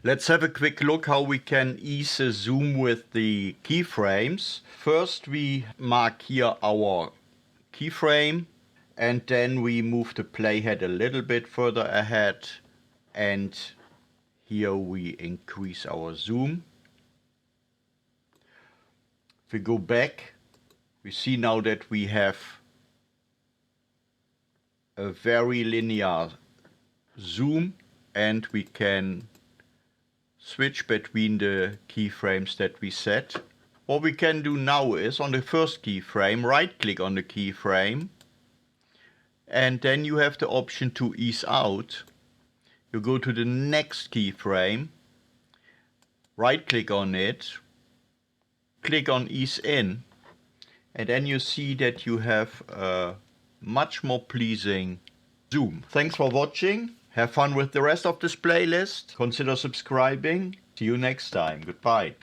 Let's have a quick look how we can ease the zoom with the keyframes. First we mark here our keyframe, and then we move the playhead a little bit further ahead, and here we increase our zoom. If we go back, we see now that we have a very linear zoom, and we can switch between the keyframes that we set. What we can do now is, on the first keyframe, right click on the keyframe, and then you have the option to ease out. You go to the next keyframe, right click on it, click on ease in, and then you see that you have a much more pleasing zoom. Thanks for watching. Have fun with the rest of this playlist. Consider subscribing. See you next time. Goodbye.